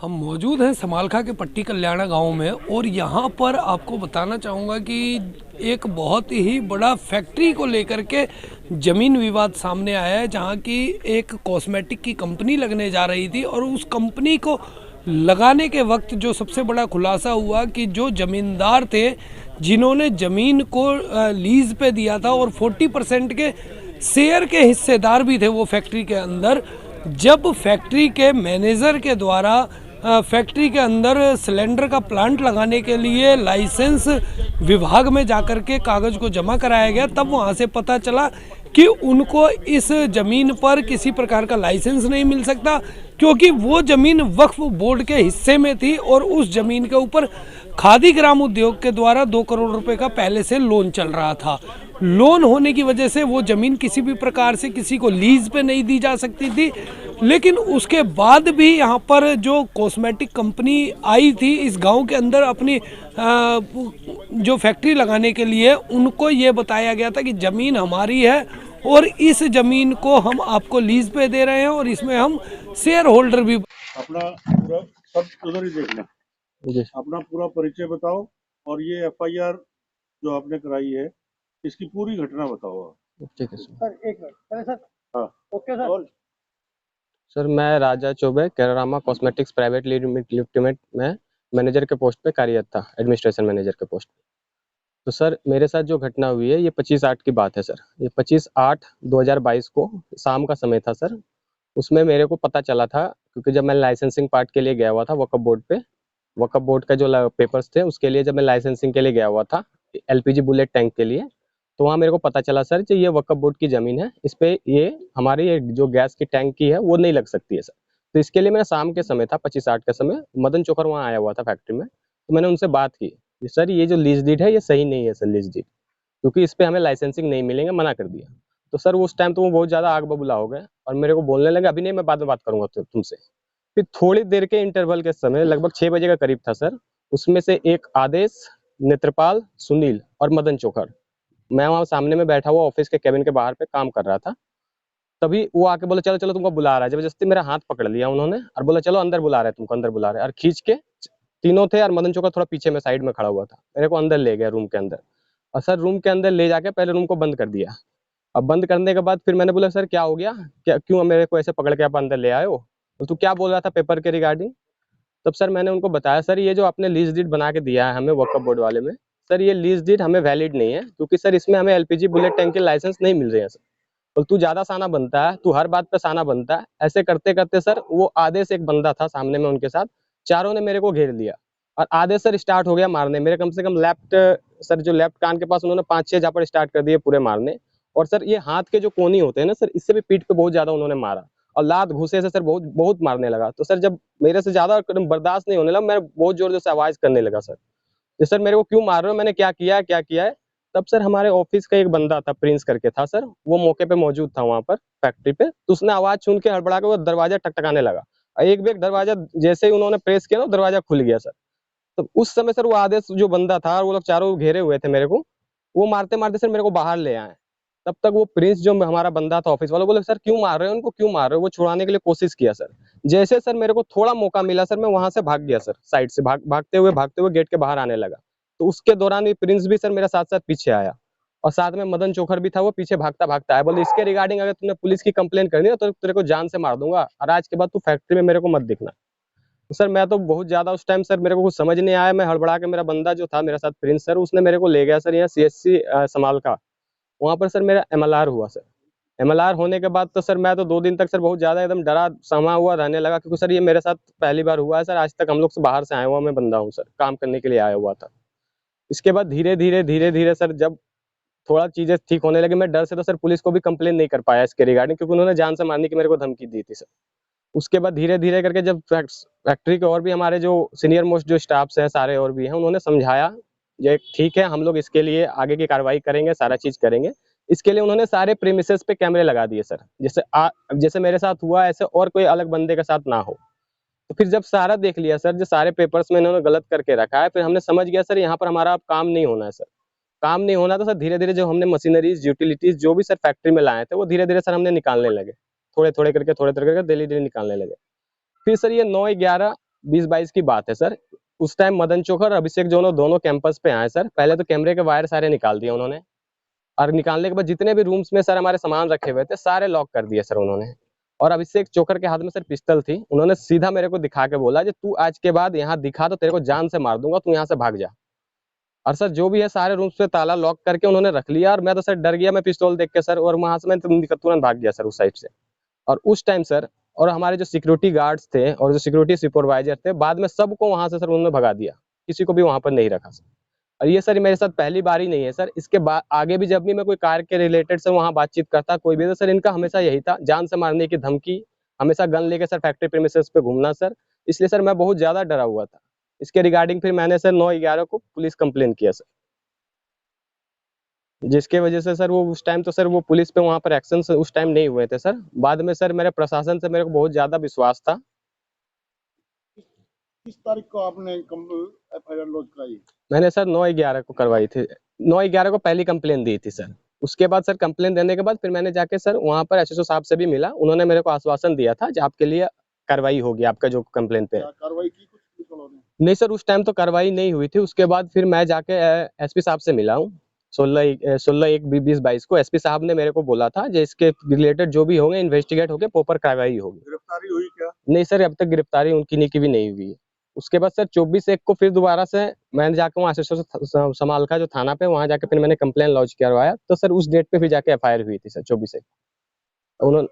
हम मौजूद हैं समालखा के पट्टी कल्याणा गांव में और यहाँ पर आपको बताना चाहूँगा कि एक बहुत ही बड़ा फैक्ट्री को लेकर के ज़मीन विवाद सामने आया है, जहाँ की एक कॉस्मेटिक की कंपनी लगने जा रही थी और उस कंपनी को लगाने के वक्त जो सबसे बड़ा खुलासा हुआ कि जो ज़मींदार थे जिन्होंने ज़मीन को लीज़ पे दिया था और 40% के शेयर के हिस्सेदार भी थे वो फैक्ट्री के अंदर, जब फैक्ट्री के मैनेजर के द्वारा फैक्ट्री के अंदर सिलेंडर का प्लांट लगाने के लिए लाइसेंस विभाग में जाकर के कागज़ को जमा कराया गया, तब वहां से पता चला कि उनको इस ज़मीन पर किसी प्रकार का लाइसेंस नहीं मिल सकता, क्योंकि वो ज़मीन वक्फ बोर्ड के हिस्से में थी और उस ज़मीन के ऊपर खादी ग्राम उद्योग के द्वारा 2 करोड़ रुपए का पहले से लोन चल रहा था। लोन होने की वजह से वो ज़मीन किसी भी प्रकार से किसी को लीज पे नहीं दी जा सकती थी। लेकिन उसके बाद भी यहाँ पर जो कॉस्मेटिक कंपनी आई थी इस गांव के अंदर अपनी जो फैक्ट्री लगाने के लिए, उनको ये बताया गया था कि ज़मीन हमारी है और इस ज़मीन को हम आपको लीज पे दे रहे हैं और इसमें हम शेयर होल्डर भी। अपना पूरा सब उधर ही देखना, अपना पूरा परिचय बताओ और ये एफआईआर जो आपने कराई है इसकी पूरी घटना बताओ आप। ठीक है सर। सर एक मिनट पहले सर। हाँ ओके सर। सर मैं राजा चौबे कैरामा कॉस्मेटिक्स प्राइवेट लिमिटेड में मैनेजर के पोस्ट पे कार्यरत था, एडमिनिस्ट्रेशन मैनेजर के पोस्ट पे। तो सर मेरे साथ जो घटना हुई है ये 25/8 की बात है सर। ये 25/8/2022 को शाम का समय था सर। उसमें मेरे को पता चला था, क्योंकि जब मैं लाइसेंसिंग पार्ट के लिए गया हुआ था वक्फ बोर्ड पे, वक्फ बोर्ड का जो पेपर्स थे उसके लिए जब मैं लाइसेंसिंग के लिए गया हुआ था एलपीजी बुलेट टैंक के लिए, तो वहाँ मेरे को पता चला सर कि ये वक्फ बोर्ड की ज़मीन है, इस पे ये हमारी ये जो गैस की टैंक की है वो नहीं लग सकती है सर। तो इसके लिए मैं शाम के समय था 25/8 का समय, मदन चोकर वहाँ आया हुआ था फैक्ट्री में। तो मैंने उनसे बात की कि सर ये जो लीज डीड है ये सही नहीं है सर, लीज डीड, क्योंकि इस पे हमें लाइसेंसिंग नहीं मिलेंगे, मना कर दिया। तो सर उस टाइम तो वो बहुत ज़्यादा आग बबूला हो गए और मेरे को बोलने लगे अभी नहीं, मैं बाद में बात करूंगा तुमसे। फिर थोड़ी देर के इंटरवल के समय लगभग 6 बजे का करीब था सर, उसमें से एक आदेश, नेत्रपाल, सुनील और मदन चोकर, मैं वहाँ सामने में बैठा हुआ ऑफिस के केबिन के बाहर पे काम कर रहा था, तभी वो आके बोले चलो चलो तुमको बुला रहा है। जबरदस्ती मेरा हाथ पकड़ लिया उन्होंने और बोला चलो अंदर बुला रहे हैं तुमको, अंदर बुला रहे हैं, और खींच के, तीनों थे और मदन चोकर थोड़ा पीछे में साइड में खड़ा हुआ था, मेरे को अंदर ले गया रूम के अंदर। और सर रूम के अंदर ले जाके पहले रूम को बंद कर दिया। अब बंद करने के बाद फिर मैंने बोला सर क्या हो गया, क्या क्यों मेरे को ऐसे पकड़ के आप अंदर ले आए हो, तो तू क्या बोल रहा था पेपर के रिगार्डिंग। तब सर मैंने उनको बताया सर ये जो आपने लीज डीड बना के दिया है हमें वक्फ बोर्ड वाले में, सर ये लीज डीड हमें वैलिड नहीं है, क्योंकि सर इसमें हमें एलपीजी बुलेट टैंक के लाइसेंस नहीं मिल रहे हैं सर। और तू ज्यादा साना बनता है, तू हर बात पे साना बनता है। ऐसे करते करते सर वो आधे से एक बंदा था सामने में उनके साथ, चारों ने मेरे को घेर लिया और आधे सर स्टार्ट हो गया मारने मेरे, कम से कम लेफ्ट सर जो लेफ्ट कान के पास उन्होंने 5-6 झापड़ स्टार्ट कर दिए पूरे मारने। और सर ये हाथ के जो कोनी होते हैं ना सर, इससे भी पीठ पे बहुत ज्यादा उन्होंने मारा और लात घुसे से सर बहुत बहुत मारने लगा। तो सर जब मेरे से ज्यादा बर्दाश्त नहीं होने लगा, मैं बहुत जोर जोर से आवाज करने लगा सर, ये सर मेरे को क्यों मार रहे हो, मैंने क्या किया है क्या किया है। तब सर हमारे ऑफिस का एक बंदा था, प्रिंस करके था सर, वो मौके पे मौजूद था वहां पर फैक्ट्री पे, तो उसने आवाज सुन के हड़बड़ा के वो दरवाजा टकटकाने लगा और एक भी एक दरवाजा जैसे ही उन्होंने प्रेस किया ना दरवाजा खुल गया सर। तो उस समय सर वो आदेश जो बंदा था, वो लोग चारों घेरे हुए थे मेरे को, वो मारते मारते सर मेरे को बाहर ले आए। तब तक वो प्रिंस जो हमारा बंदा था ऑफिस वाला, बोले सर क्यों मार रहे हो उनको, क्यों मार रहे हो, वो छुड़ाने के लिए कोशिश किया सर। जैसे सर मेरे को थोड़ा मौका मिला सर, मैं वहां से भाग गया सर, साइड से भागते हुए गेट के बाहर आने लगा। तो उसके दौरान भी प्रिंस भी सर मेरा साथ साथ पीछे आया और साथ में मदन चोखर भी था, वो पीछे भागता भागता आया, बोले इसके रिगार्डिंग अगर तुमने पुलिस की कंप्लेन करनी है तो तेरे को जान से मार दूंगा और आज के बाद तू फैक्ट्री में मेरे को मत दिखना। तो सर मैं तो बहुत ज्यादा उस टाइम सर मेरे को कुछ समझ नहीं आया, मैं हड़बड़ा के, मेरा बंदा जो था मेरे साथ प्रिंस सर, उसने मेरे को ले गया सर यहाँ सीएससी समाल का, वहां पर सर मेरा एमएलआर हुआ सर। एमएलआर होने के बाद तो सर मैं तो 2 दिन तक सर बहुत ज्यादा एकदम डरा समा हुआ रहने लगा, क्योंकि सर ये मेरे साथ पहली बार हुआ है सर, आज तक हम लोग से बाहर से आया हुआ मैं बंदा हूँ सर, काम करने के लिए आया हुआ था। इसके बाद धीरे धीरे सर जब थोड़ा चीजें ठीक होने लगी, मैं डर से तो सर पुलिस को भी कंप्लेन नहीं कर पाया इसके रिगार्डिंग, क्योंकि उन्होंने जान से मारने की मेरे को धमकी दी थी सर। उसके बाद धीरे धीरे करके जब फैक्ट्री के और भी हमारे जो सीनियर मोस्ट जो स्टाफ्स हैं सारे और भी हैं, उन्होंने समझाया ये ठीक है, हम लोग इसके लिए आगे की कार्रवाई करेंगे, सारा चीज करेंगे। इसके लिए उन्होंने सारे प्रीमिसेस पे कैमरे लगा दिए सर, जैसे मेरे साथ हुआ ऐसे और कोई अलग बंदे के साथ ना हो। तो फिर जब सारा देख लिया सर, जो सारे पेपर्स में इन्होंने गलत करके रखा है, फिर हमने समझ गया सर यहाँ पर हमारा अब काम नहीं होना है सर। काम नहीं होना तो सर धीरे धीरे जो हमने मशीनरीज यूटिलिटीज जो भी सर फैक्ट्री में लाए थे वो धीरे धीरे सर हमने निकालने लगे, थोड़े थोड़े करके डेली डेली निकालने लगे। फिर सर ये 9/11 2022 की बात है सर। उस टाइम मदन चोकर और अभिषेक दोनों कैंपस पे आए सर। पहले तो कैमरे के वायर सारे निकाल दिए उन्होंने, और निकालने के बाद जितने भी रूम्स में सर हमारे सामान रखे हुए थे सारे लॉक कर दिए सर उन्होंने। और अभिषेक चोकर के हाथ में सर पिस्टल थी। उन्होंने सीधा मेरे को दिखा के बोला, तू आज के बाद यहाँ दिखा तो तेरे को जान से मार दूंगा, तू यहाँ से भाग जा। और सर जो भी है सारे रूम्स पे ताला लॉक करके उन्होंने रख लिया, और मैं तो सर डर गया, मैं पिस्तौल देख के सर, और वहां से मैं तुरंत भाग गया सर उस साइड से। और उस टाइम सर, और हमारे जो सिक्योरिटी गार्ड्स थे और जो सिक्योरिटी सुपरवाइजर थे, बाद में सबको वहां से सर उन्होंने भगा दिया, किसी को भी वहां पर नहीं रखा सर। और ये सर मेरे साथ पहली बार ही नहीं है सर, इसके बाद आगे भी जब भी मैं कोई कार के रिलेटेड से वहां बातचीत करता कोई भी, तो सर इनका हमेशा यही था, जान से मारने की धमकी, हमेशा गन लेके सर फैक्ट्री प्रीमिसेस पे घूमना सर। इसलिए सर मैं बहुत ज्यादा डरा हुआ था। इसके रिगार्डिंग फिर मैंने सर 9/11 को पुलिस कंप्लेन किया सर, जिसके वजह से सर वो उस टाइम तो सर वो पुलिस पे वहां पर एक्शन उस टाइम नहीं हुए थे सर। बाद में सर मेरे प्रशासन से मेरे को बहुत ज्यादा विश्वास था। किस तारीख को आपने एफआईआर लॉन्च कराई? मैंने सर 9/11 को करवाई थी, 9/11 को पहली कंप्लेन दी थी सर। उसके बाद सर कंप्लेन देने के बाद फिर मैंने जाके सर वहां पर एसएसओ साहब से भी मिला, उन्होंने मेरे को आश्वासन दिया था कि आपके लिए कार्रवाई होगी, आपका जो कंप्लेन पे। कार्रवाई की कुछ पुलिस वालों ने? नहीं सर, उस टाइम तो कार्रवाई नहीं हुई थी। उसके बाद फिर मैं जाके एसपी साहब से मिला हूँ 16/1/2022 को। एसपी साहब ने मेरे को बोला था जो इसके रिलेटेड जो भी होंगे इन्वेस्टिगेट होके प्रॉपर कार्रवाई होगी। गिरफ्तारी हुई क्या? नहीं सर, अब तक गिरफ्तारी उनकी नहीं की भी नहीं हुई है। उसके बाद सर 24/1 को फिर दोबारा से मैंने जाकर वहाँ एसएसओ समालखा जो थाना पे, वहाँ जाके फिर मैंने कंप्लेन लॉन्च करवाया। तो सर उस डेट पे फिर जाके एफआईआर हुई थी सर 24/1। उन्होंने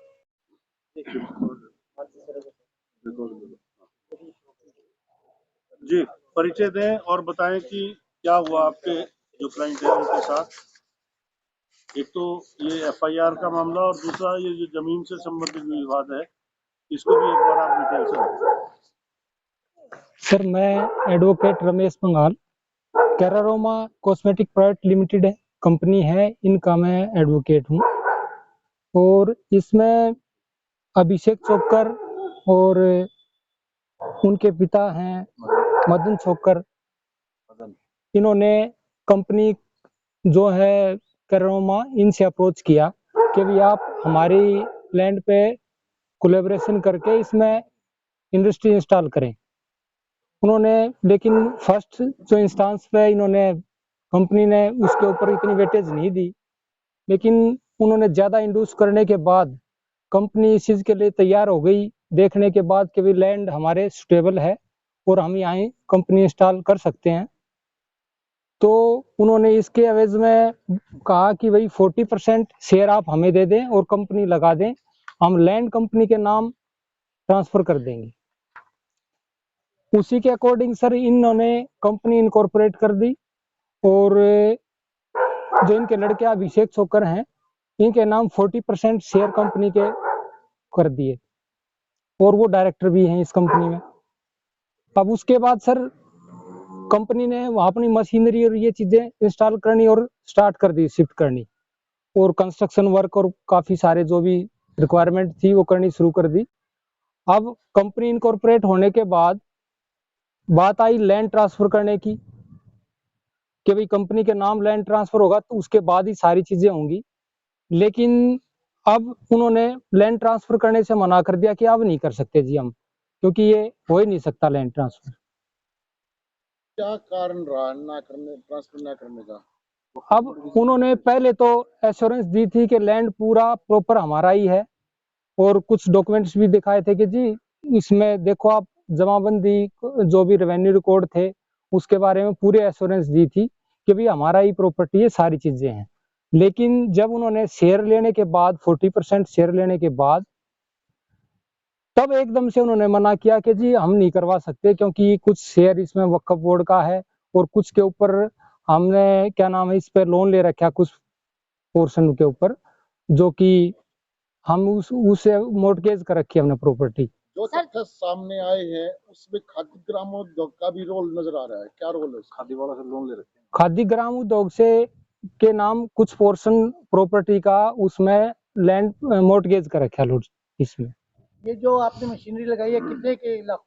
जी परिचय दें और बताएं कि क्या हुआ आपके जो क्लाइंट है उनके साथ। एक तो ये एफआईआर का मामला और दूसरा ये जो जमीन से संबंधित विवाद है, इसको भी एक बार आप डिटेल से बताएं। सर मैं advocate Ramesh पंगाल, कैरारोमा cosmetic private limited है कंपनी है, इनका मैं एडवोकेट हूँ। और इसमें अभिषेक चोकर और उनके पिता हैं मदन चोकर, इन्होंने कंपनी जो है कैरारोमा, इनसे अप्रोच किया कि भी आप हमारी लैंड पे कोलैबोरेशन करके इसमें इंडस्ट्री इंस्टॉल करें। उन्होंने लेकिन फर्स्ट जो इंस्टांस पे इन्होंने कंपनी ने उसके ऊपर इतनी वेटेज नहीं दी, लेकिन उन्होंने ज़्यादा इंड्यूस करने के बाद कंपनी इस चीज़ के लिए तैयार हो गई, देखने के बाद कि भी लैंड हमारे सुटेबल है और हम यहाँ कंपनी इंस्टॉल कर सकते हैं। तो उन्होंने इसके एवज में कहा कि भाई 40% शेयर आप हमें दे दें और कंपनी लगा दें, हम लैंड कंपनी के नाम ट्रांसफ़र कर देंगे। उसी के अकॉर्डिंग सर इन्होंने कंपनी इनकॉर्पोरेट कर दी और जो इनके लड़के अभिषेक चोकर हैं, इनके नाम 40% शेयर कंपनी के कर दिए और वो डायरेक्टर भी हैं इस कंपनी में। अब उसके बाद सर कंपनी ने वहाँ अपनी मशीनरी और ये चीज़ें इंस्टॉल करनी और स्टार्ट कर दी, शिफ्ट करनी, और कंस्ट्रक्शन वर्क और काफ़ी सारे जो भी रिक्वायरमेंट थी वो करनी शुरू कर दी। अब कंपनी इनकॉर्पोरेट होने के बाद बात आई लैंड ट्रांसफर करने की कि भाई कंपनी के नाम लैंड ट्रांसफर होगा तो उसके बाद ही सारी चीजें होंगी। लेकिन अब उन्होंने लैंड ट्रांसफर करने से मना कर दिया कि अब नहीं कर सकते जी हम, क्योंकि ये हो ही नहीं सकता लैंड ट्रांसफर। क्या कारण रहा ट्रांसफर ना करने का? अब उन्होंने पहले तो एश्योरेंस दी थी कि लैंड पूरा प्रॉपर हमारा ही है, और कुछ डॉक्यूमेंट्स भी दिखाए थे कि जी इसमें देखो आप जमाबंदी जो भी रेवेन्यू रिकॉर्ड थे उसके बारे में पूरे एश्योरेंस दी थी कि भाई हमारा ही प्रॉपर्टी है, सारी चीजें हैं। लेकिन जब उन्होंने शेयर लेने के बाद 40% शेयर लेने के बाद तब एकदम से उन्होंने मना किया कि जी हम नहीं करवा सकते, क्योंकि कुछ शेयर इसमें वक्फ बोर्ड का है और कुछ के ऊपर हमने क्या नाम है इस पर लोन ले रखा कुछ पोर्शन के ऊपर, जो कि हम उसे मोर्टगेज कर रखी है हमने प्रॉपर्टी। जो तथ्य सामने आए हैं उसमें खादी ग्रामोद्योग का भी रोल नजर आ रहा है, क्या रोल है? खादी वाला से लोन ले रखे हैं, खादी ग्राम उद्योग से के नाम कुछ पोर्शन प्रॉपर्टी का उसमें लैंड मोर्टगेज कर रखा है इसमें। ये जो आपने मशीनरी लगाई है कितने के लाख?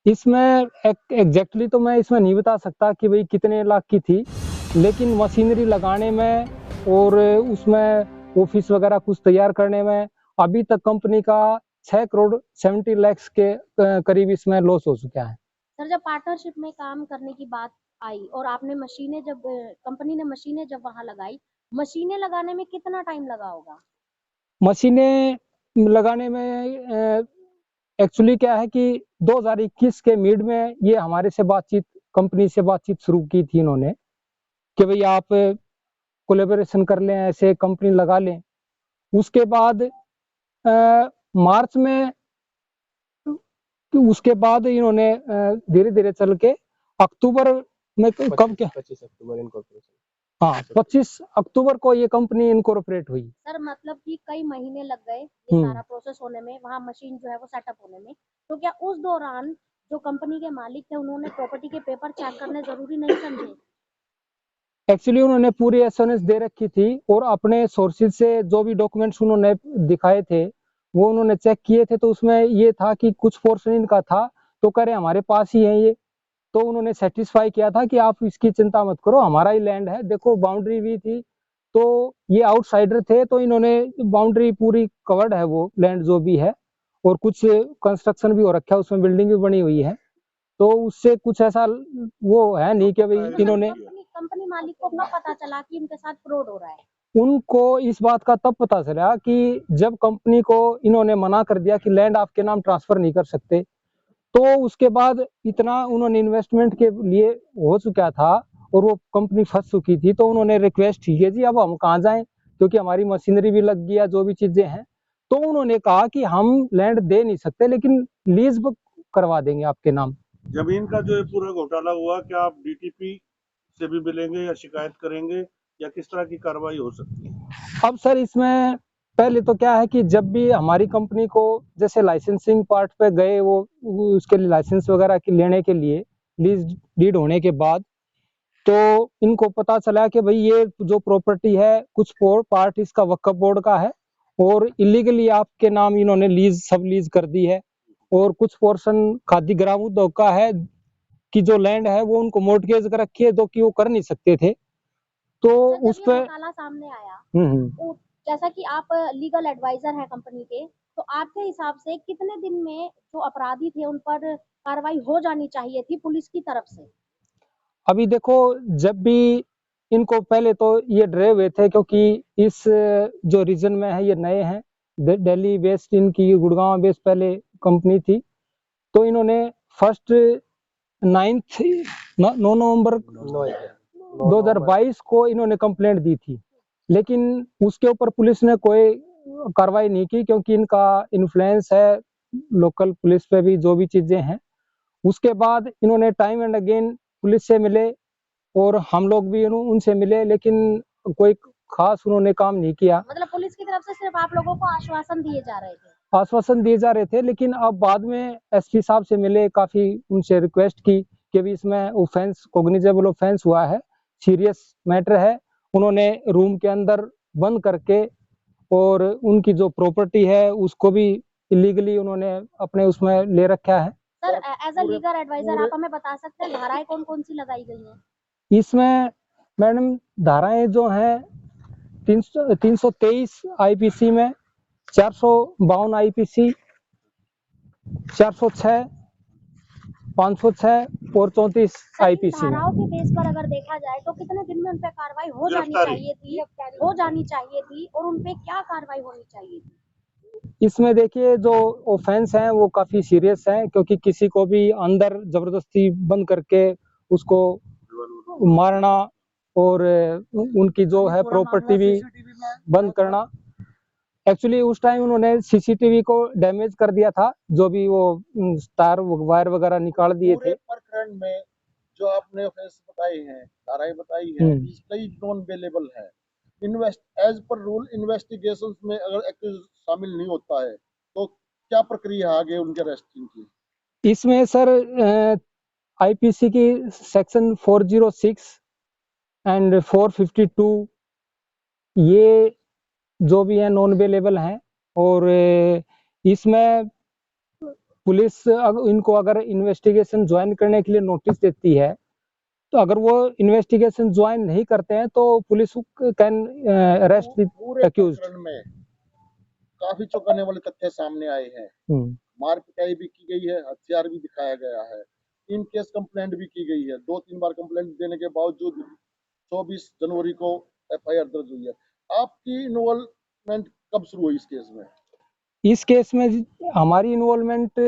इसमें एग्जैक्टली तो मैं इसमें नहीं बता सकता कि भाई कितने लाख की थी, लेकिन मशीनरी लगाने में और उसमें ऑफिस वगैरह कुछ तैयार करने में अभी तक कंपनी का 6,70,00,000 के करीब इसमें लॉस हो चुका है। सर, जब पार्टनरशिप में काम करने की बात आई और आपने मशीनें जब कंपनी ने मशीनें जब वहां लगाई, मशीनें लगाने में कितना टाइम लगा होगा? मशीनें लगाने में एक्चुअली क्या है कि 2021 के मिड में ये हमारे से बातचीत, कंपनी से बातचीत शुरू की थी इन्होंने कि भाई आप कोलेबोरेशन कर लें, ऐसे कंपनी लगा लें। उसके बाद मार्च में, उसके बाद इन्होंने धीरे धीरे चल के अक्टूबर में कब क्या 25 अक्टूबर इनकॉर्पोरेशन, हाँ 25 अक्टूबर को ये कंपनी इनकॉर्पोरेट हुई। सर, मतलब कि कई महीने लग गए ये सारा प्रोसेस होने में, वहाँ मशीन जो है वो सेटअप होने में। तो क्या उस दौरान जो कंपनी के मालिक थे उन्होंने प्रॉपर्टी के पेपर चेक करने जरूरी नहीं समझे? एक्चुअली उन्होंने पूरी एश्योरेंस दे रखी थी और अपने सोर्सेज से जो भी डॉक्यूमेंट्स उन्होंने दिखाए थे वो उन्होंने चेक किए थे, तो उसमें ये था कि कुछ पोर्शन इनका था, तो कह रहे हमारे पास ही है ये। तो उन्होंने सेटिस्फाई किया था कि आप इसकी चिंता मत करो, हमारा ही लैंड है। देखो बाउंड्री भी थी, तो ये आउटसाइडर थे, तो इन्होंने बाउंड्री पूरी कवर्ड है वो लैंड जो भी है, और कुछ कंस्ट्रक्शन भी हो रखा है, उसमें बिल्डिंग भी बनी हुई है। तो उससे कुछ ऐसा वो है नहीं कि भाई इन्होंने, कंपनी मालिक को कब पता चला कि उनके साथ फ्रॉड हो रहा है? उनको इस बात का तब पता चला कि जब कंपनी को इन्होंने मना कर दिया कि लैंड आपके नाम ट्रांसफर नहीं कर सकते, तो उसके बाद इतना उन्होंने इन्वेस्टमेंट के लिए हो चुका था और वो कंपनी फंस चुकी थी, तो उन्होंने रिक्वेस्ट की है जी अब हम कहाँ जाएं, क्योंकि हमारी मशीनरी भी लग गया, जो भी चीजें हैं। तो उन्होंने कहा कि हम लैंड दे नहीं सकते, लेकिन लीज बुक करवा देंगे आपके नाम। जमीन का जो ये पूरा घोटाला हुआ, क्या आप डीटीपी से भी मिलेंगे या शिकायत करेंगे, या किस तरह की कार्रवाई हो सकती है? अब सर इसमें पहले तो क्या है कि जब भी हमारी कंपनी को जैसे लाइसेंसिंग पार्ट पे गए, वो उसके लिए लाइसेंस वगैरह की लेने के लिए लीज डीड होने के बाद, तो इनको पता चला कि भाई ये जो प्रॉपर्टी है कुछ पार्ट इसका वक्फ बोर्ड का है और इलीगली आपके नाम इन्होंने लीज सब लीज कर दी है, और कुछ पोर्शन खादी ग्राम उद्योग का है कि जो लैंड है वो उनको मोर्टगेज कर रखी है, जो कि वो कर नहीं सकते थे। तो सर, उस जब पे ये घोटाला सामने आया, तो जैसा कि आप लीगल एडवाइजर हैं कंपनी के, तो आपके हिसाब से कितने दिन में जो अपराधी थे उन पर कार्रवाई हो जानी चाहिए थी पुलिस की तरफ से? अभी देखो, जब भी इनको पहले तो ये डरे हुए थे, क्योंकि इस जो रीजन में है ये नए हैं, दिल्ली बेस्ड इनकी गुड़गांव बेस्ड पहले कंपनी थी, तो इन्होंने फर्स्ट 9 नवंबर 2022 को इन्होंने कंप्लेंट दी थी, लेकिन उसके ऊपर पुलिस ने कोई कार्रवाई नहीं की, क्योंकि इनका इन्फ्लुएंस है लोकल पुलिस पे भी, जो भी चीजें हैं। उसके बाद इन्होंने टाइम एंड अगेन पुलिस से मिले और हम लोग भी उनसे मिले, लेकिन कोई खास उन्होंने काम नहीं किया। मतलब पुलिस की तरफ से सिर्फ आप लोगों को आश्वासन दिए जा रहे थे? आश्वासन दिए जा रहे थे, लेकिन अब बाद में एसपी साहब से मिले, काफी उनसे रिक्वेस्ट की कि भी इसमें ऑफेंस, कॉग्निजेबल ऑफेंस हुआ है, सीरियस मैटर है। उन्होंने रूम के अंदर बंद करके और उनकी जो प्रॉपर्टी है उसको भी इलीगली उन्होंने अपने उसमें ले रखा है। Sir, as a legal adviser आप हमें बता सकते हैं धाराएं कौन कौन सी लगाई गई हैं? इसमें मैडम धाराएं जो हैं 323 आईपीसी में, 452 आईपीसी, 406, 506 और 34 आईपीसी में। धाराओं के बेस पर अगर देखा जाए तो कितने दिन में उन पे कार्रवाई हो जानी चाहिए थी और उन पे क्या कार्रवाई होनी चाहिए थी? इसमें देखिए जो ऑफेंस है वो काफी सीरियस है, क्योंकि किसी को भी अंदर जबरदस्ती बंद करके उसको मारना और उनकी जो है प्रॉपर्टी भी बंद करना। एक्चुअली उस टाइम उन्होंने सीसीटीवी को डैमेज कर दिया था, जो भी वो तार वायर वगैरह निकाल दिए थे। प्रकरण में जो आपने ऑफेंस बताए हैं, धाराएं बताई हैं, कई नॉन अवेलेबल है। एज पर रूल इन्वेस्टिगेशंस में अगर एक्यूज शामिल नहीं होता है तो क्या प्रक्रिया आगे उनके अरेस्टिंग की? इसमें सर आईपीसी की सेक्शन 406 एंड 452 ये जो भी है नॉन अवेलेबल हैं, और इसमें पुलिस इनको अगर इन्वेस्टिगेशन ज्वाइन करने के लिए नोटिस देती है, तो अगर वो इन्वेस्टिगेशन ज्वाइन नहीं करते हैं तो police can arrest the accused. काफी चौंकाने वाले तथ्य सामने आए हैं। मार पिटाई भी की गई है, हथियार भी दिखाया गया है, इन केस कंप्लेंट भी की गई है। 2-3 बार कंप्लेंट देने के बावजूद 24 जनवरी को एफआईआर दर्ज हुई है। आपकी इन्वॉल्वमेंट कब शुरू हुई इस केस में? इस केस में हमारी इन्वॉल्वमेंट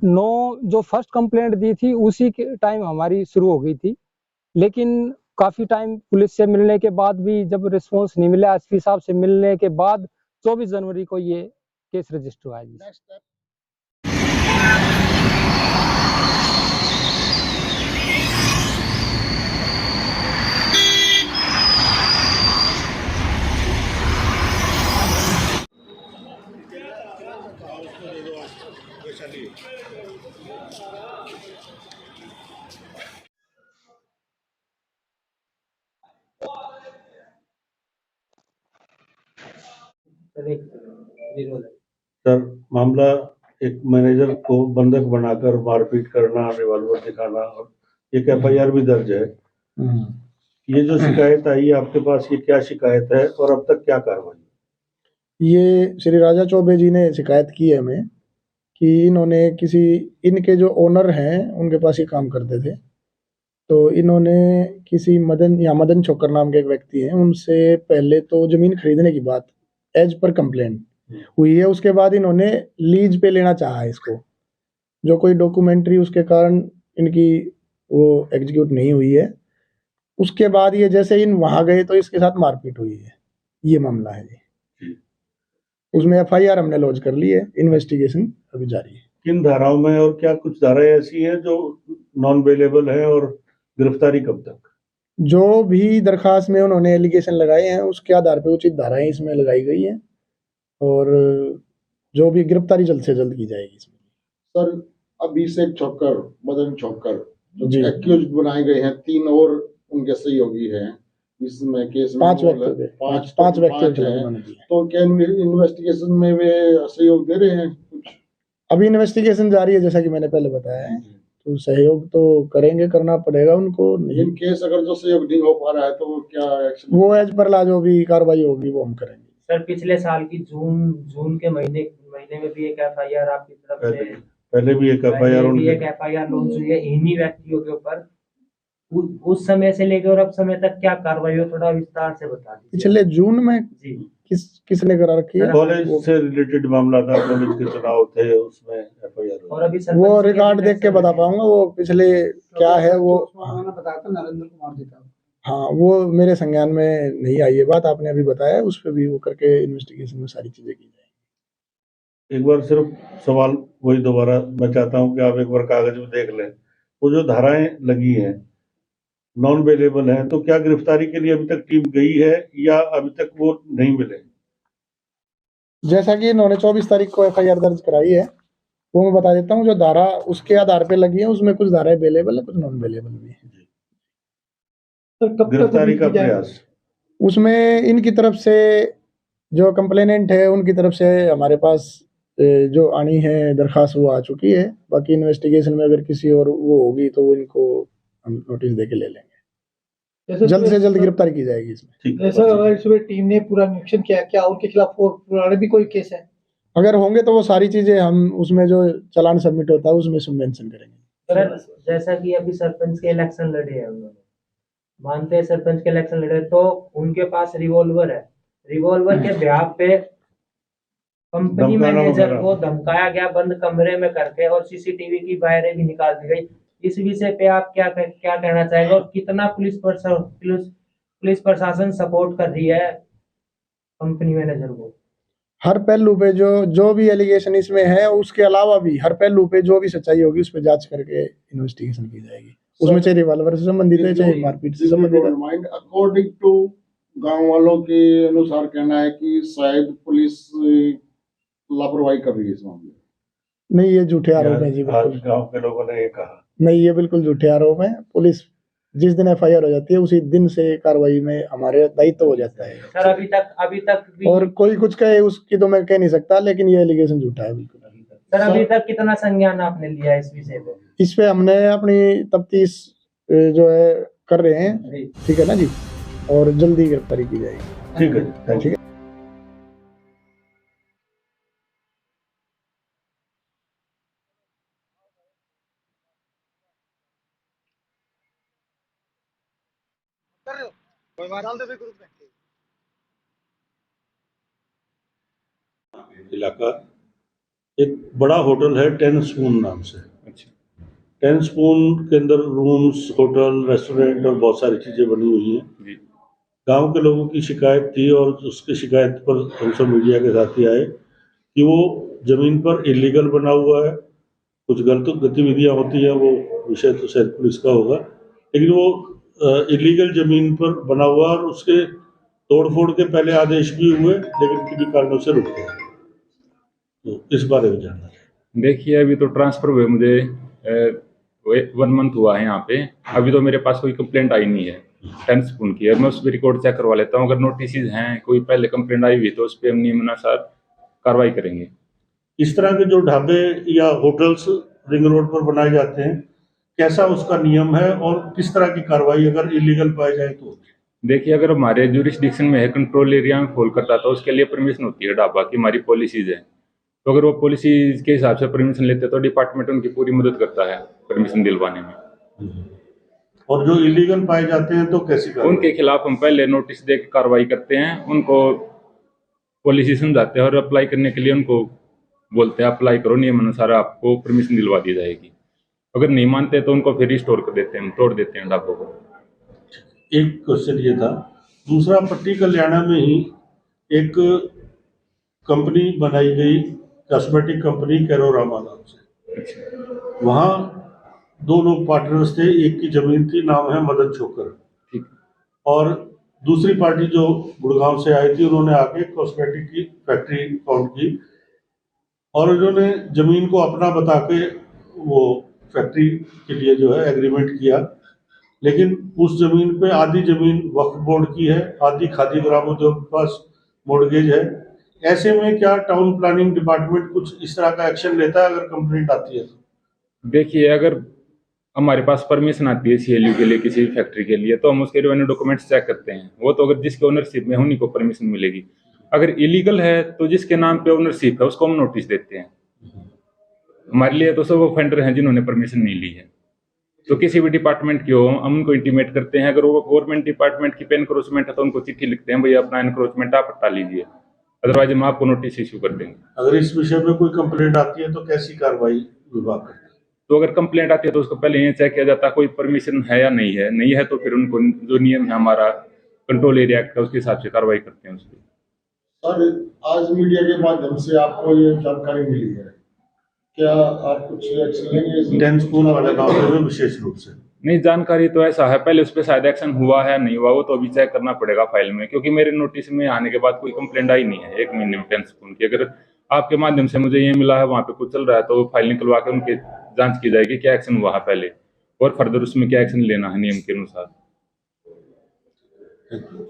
9 जो फर्स्ट कंप्लेंट दी थी उसी के टाइम हमारी शुरू हो गई थी, लेकिन काफी टाइम पुलिस से मिलने के बाद भी जब रिस्पांस नहीं मिला, एसपी साहब से मिलने के बाद 24 जनवरी को ये केस रजिस्टर हुआ है जी। नेक्स्ट स्टेप सर, मामला एक मैनेजर को बंधक बनाकर मारपीट करना, रिवॉल्वर दिखाना, और एक एफआईआर भी दर्ज है। ये जो शिकायत आई है आपके पास, ये क्या शिकायत है और अब तक क्या कार्रवाई? ये श्री राजा चौबे जी ने शिकायत की है हमें कि इन्होंने इनके जो ओनर हैं उनके पास ये काम करते थे, तो इन्होंने किसी मदन छोकर नाम के एक व्यक्ति हैं, उनसे पहले तो जमीन खरीदने की बात एज पर कंप्लेंट हुई है। उसके बाद इन्होंने लीज पे लेना चाहा है इसको, जो कोई डॉक्यूमेंट्री उसके कारण इनकी वो एग्जीक्यूट नहीं हुई है। उसके बाद ये जैसे इन वहां गए तो इसके साथ मारपीट हुई है, ये मामला है जी। उसमें एफआईआर हमने लॉन्च कर ली है, इन्वेस्टिगेशन अभी जारी है। किन धाराओं में, और क्या कुछ धाराएं ऐसी हैं जो नॉन अवेलेबल है, और गिरफ्तारी कब तक? जो भी दरखास्त में उन्होंने एलिगेशन लगाए हैं उसके आधार पर उचित धाराएं इसमें लगाई गई हैं, और जो भी गिरफ्तारी जल्द से जल्द की जाएगी इसमें। सर, अभिषेक छोकर, मदन छोकर जो एक्यूज बनाए गए हैं, 3 और उनके सहयोगी हैं इसमें केस में, 5 व्यक्ति हैं। तो क्या इन्वेस्टिगेशन में वे सहयोग दे रहे हैं कुछ? अभी इन्वेस्टिगेशन जारी है, जैसा कि मैंने पहले बताया है, तो सहयोग तो करेंगे, करना पड़ेगा उनको। इन केस अगर जो सहयोग नहीं हो पा रहा है तो वो क्या एक्शन? वो एज पर ला जो भी कार्रवाई होगी वो हम करेंगे। सर, पिछले साल की जून के महीने में भी एक एफआईआर आपकी तरफ से, पहले भी एक एफआईआर लॉन्च हुई है इन्हीं व्यक्तियों के ऊपर। उस समय से लेकर और अब समय तक क्या कार्रवाई हो, थोड़ा विस्तार से बता दीजिए। पिछले जून में जी किसने करा रखी है? कॉलेज से रिलेटेड मामला था, कॉलेज के चुनाव थे, उसमें एफआईआर। और अभी वो रिकॉर्ड देख के बता पाऊंगा वो पिछले क्या है वो। बताया था नरेंद्र कुमार जी का। हाँ, वो मेरे संज्ञान में नहीं आई ये बात, आपने अभी बताया, उस पर भी वो करके इन्वेस्टिगेशन में सारी चीजें की जाएंगी। एक बार सिर्फ सवाल वही दोबारा मैं चाहता हूँ कि आप एक बार कागज में देख लें, वो जो धाराएं लगी हैं नॉन अवेलेबल हैं, तो क्या गिरफ्तारी के लिए अभी तक टीम गई है या अभी तक वो नहीं मिले? जैसा कि इन्होंने 24 तारीख को एफआईआर दर्ज कराई है, वो मैं बता देता हूँ। जो धारा उसके आधार पे लगी है उसमें कुछ धाराएं अवेलेबल है, कुछ नॉन अवेलेबल भी है। गिरफ्तारी का प्रयास उसमें इनकी तरफ से जो कंप्लेनेंट है उनकी तरफ से हमारे पास जो आनी है दरखास्त वो आ चुकी है। बाकी इन्वेस्टिगेशन में अगर किसी और वो होगी तो वो इनको हम नोटिस देके ले लेंगे, जल्द से जल्द गिरफ्तारी की जाएगी इसमें। सर, अगर इसमें टीम ने पूरा निरीक्षण किया, क्या उनके खिलाफ पुराने भी कोई केस है? अगर होंगे तो वो सारी चीजें हम उसमें जो चालान सबमिट होता है उसमें मेंशन करेंगे। सर, जैसा कि अभी सरपंच के इलेक्शन लड़े हैं उन्होंने, मानते हैं सरपंच के इलेक्शन लड़े, तो उनके पास रिवॉल्वर है, रिवॉल्वर के ब्याह पे कंपनी मैनेजर को धमकाया गया बंद कमरे में करके, और सीसीटीवी की वायरें भी निकाल दी गई। इस विषय पे आप क्या कहना चाहेंगे, और कितना पुलिस प्रशासन सपोर्ट कर रही है कंपनी मैनेजर को? हर पहलू पे जो भी एलिगेशन इसमें है, उसके अलावा भी हर पहलू पे जो भी सच्चाई होगी उस पर जांच करके इन्वेस्टिगेशन की जाएगी। उसमें चाहे रिवॉल्वर से संबंधित है, चाहे मारपीट से संबंधित है। अकॉर्डिंग टू गांव वालों के अनुसार कहना है कि शायद पुलिस लापरवाही कर रही है इस मामले में। नहीं, ये झूठे आरोप हैं जी, बिल्कुल। गांव के लोगों ने ये कहा नहीं, ये बिल्कुल झूठे आरोप हैं। पुलिस जिस दिन एफआईआर हो जाती है उसी दिन से कार्रवाई में हमारे दायित्व हो जाता है। सर, अभी तक भी और कोई कुछ कहे उसकी तो मैं कह नहीं सकता, लेकिन ये एलिगेशन झूठा है बिल्कुल। सर, अभी तक कितना संज्ञान आपने लिया इस विषय पे? इस पे हमने अपनी तफ्तीश जो है कर रहे हैं, ठीक है ना जी, और जल्दी गिरफ्तारी की जाएगी। ठीक है, थैंक यू। इलाका एक बड़ा होटल है 10 स्पून नाम से। अच्छा। 10 स्पून के अंदर रूम्स, होटल, रेस्टोरेंट और बहुत सारी चीजें बनी हुई हैं जी। गांव के लोगों की शिकायत थी और उसकी शिकायत पर हम सब मीडिया के साथ ही आए कि वो जमीन पर इलीगल बना हुआ है, कुछ गलत गतिविधियां होती हैं, वो विषय तो शायद पुलिस का होगा, लेकिन वो इलीगल जमीन पर बना हुआ और उसके तोड़फोड़ के पहले आदेश भी हुए लेकिन किन्हीं कारणों से रुक गए। तो इस बारे में जानना है। देखिए अभी तो ट्रांसफर हुए मुझे 1 मंथ हुआ है यहाँ पे, अभी तो मेरे पास कोई कंप्लेंट आई नहीं है 10 स्पून की। मैं उस पर रिकॉर्ड चेक करवा लेता हूँ, अगर नोटिस हैं, कोई पहले कंप्लेंट आई हुई तो उस पर हम नियमानुसार कार्रवाई करेंगे। इस तरह के जो ढाबे या होटल्स रिंग रोड पर बनाए जाते हैं, कैसा उसका नियम है और किस तरह की कार्रवाई अगर इलीगल पाए जाए तो? देखिए अगर हमारे जुरिस्डिक्शन में है, कंट्रोल एरिया में फॉल करता तो उसके लिए परमिशन होती है ढाबा की, हमारी पॉलिसीज है। तो अगर वो पॉलिसी के हिसाब से परमिशन लेते तो डिपार्टमेंट उनकी पूरी मदद करता है परमिशन दिलवाने में। और जो इलीगल पाए जाते हैं तो कैसी कार्रवाई? उनके खिलाफ हम पहले नोटिस दे के कार्रवाई करते हैं, उनको पॉलिसी समझाते हैं और अप्लाई करने के लिए उनको बोलते हैं अप्लाई करो, नियम अनुसार आपको परमिशन दिलवा दी जाएगी। अगर नहीं मानते तो उनको फिर रिस्टोर कर देते हैं, तोड़ देते हैं ढाबों को। एक क्वेश्चन ये था। दूसरा, पट्टी कल्याणा में ही एक कंपनी बनाई गई, कॉस्मेटिक कंपनी कैरोरामा नाम से। वहाँ 2 लोग पार्टनर्स थे, एक की जमीन थी, नाम है मदन छोकर, और दूसरी पार्टी जो गुड़गांव से आई थी उन्होंने आके कॉस्मेटिक की फैक्ट्री काउंट की और उन्होंने जमीन को अपना बता के वो फैक्ट्री के लिए जो है एग्रीमेंट किया, लेकिन उस जमीन पे आधी जमीन वक्फ बोर्ड की है, आधी खादी ग्रामोद्योग के पास मोर्गेज है। ऐसे में क्या टाउन प्लानिंग डिपार्टमेंट कुछ इस तरह का एक्शन लेता है अगर कंप्लेंट आती है तो? देखिए अगर हमारे पास परमिशन आती है सीएलयू के लिए, किसी फैक्ट्री के लिए, तो हम उसके रेवेन्यू डॉक्यूमेंट्स चेक करते हैं। वो तो अगर जिसके ओनरशिप में उन्हीं को परमिशन मिलेगी। अगर इलीगल है तो जिसके नाम पे ओनरशिप है उसको हम नोटिस देते हैं। हमारे लिए तो सब ऑफेंडर हैं जिन्होंने परमिशन नहीं ली है। तो किसी भी डिपार्टमेंट की हो हम उनको इंटीमेट करते हैं। अगर वो गवर्नमेंट डिपार्टमेंट की पे एनक्रोचमेंट है तो उनको चिट्ठी लिखते हैं, भैया अपना एनक्रोचमेंट आप हटा लीजिए, अदरवाइज हम आपको नोटिस इशू कर देंगे। अगर इस विषय में कोई कंप्लेंट आती है तो कैसी कार्रवाई विभाग करता है? तो अगर कंप्लेंट आती है तो उसको पहले ये चेक किया जाता है कोई परमिशन है या नहीं है। नहीं है तो फिर उनको जो नियम है हमारा कंट्रोल एरिया एक्ट का उसके हिसाब से कार्रवाई करते हैं उसकी। सर आज मीडिया के माध्यम से आपको ये जानकारी मिली है, क्या आप कुछ एक्शन लेंगे? 10 स्पून वाले मामले में विशेष रूप से नहीं, जानकारी तो ऐसा है, पहले उस पर शायद एक्शन हुआ है नहीं हुआ वो तो अभी चेक करना पड़ेगा फाइल में, क्योंकि मेरे नोटिस में आने के बाद कोई कंप्लेंट आई नहीं है 1 महीने में 10 स्पून की। अगर आपके माध्यम से मुझे ये मिला है वहाँ पे कुछ चल रहा है तो फाइल निकलवा के उनकी जांच की जाएगी क्या एक्शन हुआ है पहले और फर्दर उसमें क्या एक्शन लेना है नियम के अनुसार।